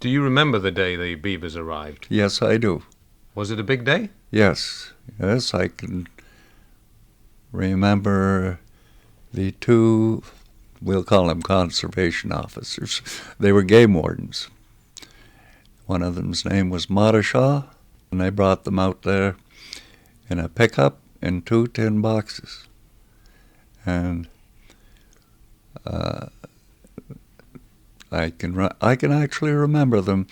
Do you remember the day the beavers arrived? Yes, I do. Was it a big day? Yes, yes, I can remember the two, we'll call them conservation officers. They were game wardens. One of them's name was Madashaw, and they brought them out there in a pickup in 2 tin boxes. And I can actually remember them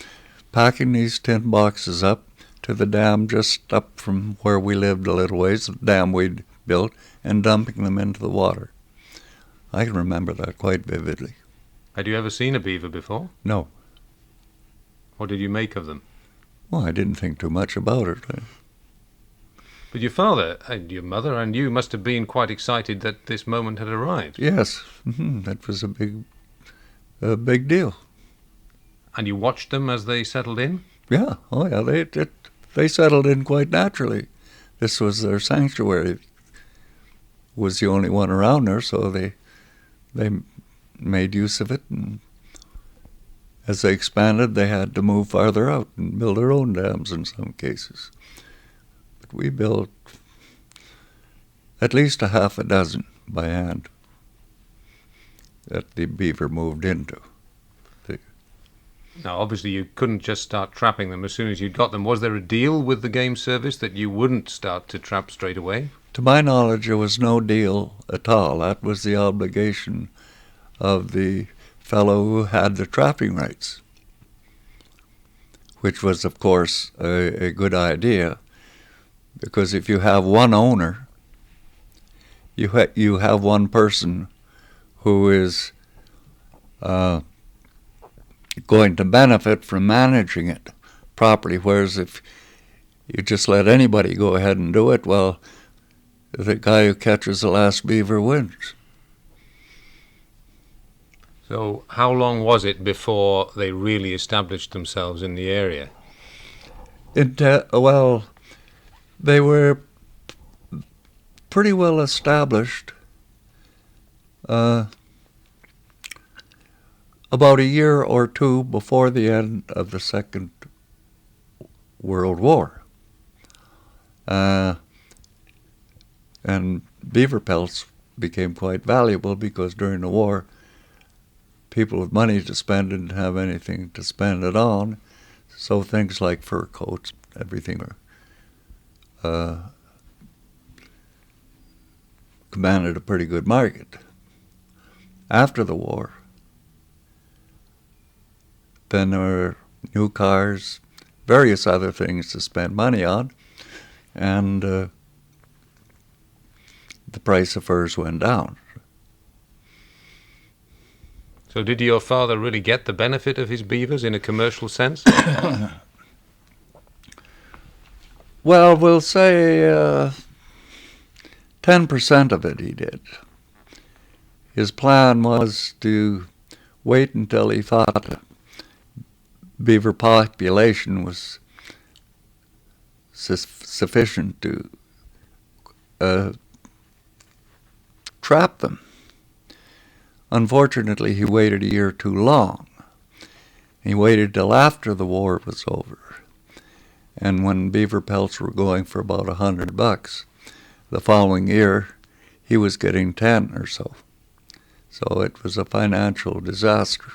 packing these tin boxes up to the dam just up from where we lived a little ways, the dam we'd built, and dumping them into the water. I can remember that quite vividly. Had you ever seen a beaver before? No. What did you make of them? Well, I didn't think too much about it. But your father and your mother and you must have been quite excited that this moment had arrived. Yes, that was a big deal. And you watched them as they settled in? Yeah, oh yeah, they settled in quite naturally. This was their sanctuary. Was the only one around there, so they made use of it. And as they expanded, they had to move farther out and build their own dams in some cases. But we built at least a half a dozen by hand that the beaver moved into. Now, obviously, you couldn't just start trapping them as soon as you'd got them. Was there a deal with the Game Service that you wouldn't start to trap straight away? To my knowledge, there was no deal at all. That was the obligation of the fellow who had the trapping rights, which was, of course, a good idea, because if you have one owner, you have one person who is going to benefit from managing it properly, whereas if you just let anybody go ahead and do it, well, the guy who catches the last beaver wins. So how long was it before they really established themselves in the area? Well, they were pretty well established about a year or two before the end of the Second World War. And beaver pelts became quite valuable because during the war, people with money to spend didn't have anything to spend it on, so things like fur coats, everything commanded a pretty good market. After the war, then there were new cars, various other things to spend money on, and the price of furs went down. So did your father really get the benefit of his beavers in a commercial sense? Well, we'll say 10% of it he did. His plan was to wait until he thought the beaver population was sufficient to trap them. Unfortunately, he waited a year too long. He waited till after the war was over. And when beaver pelts were going for about $100, the following year he was getting 10 or so. So it was a financial disaster.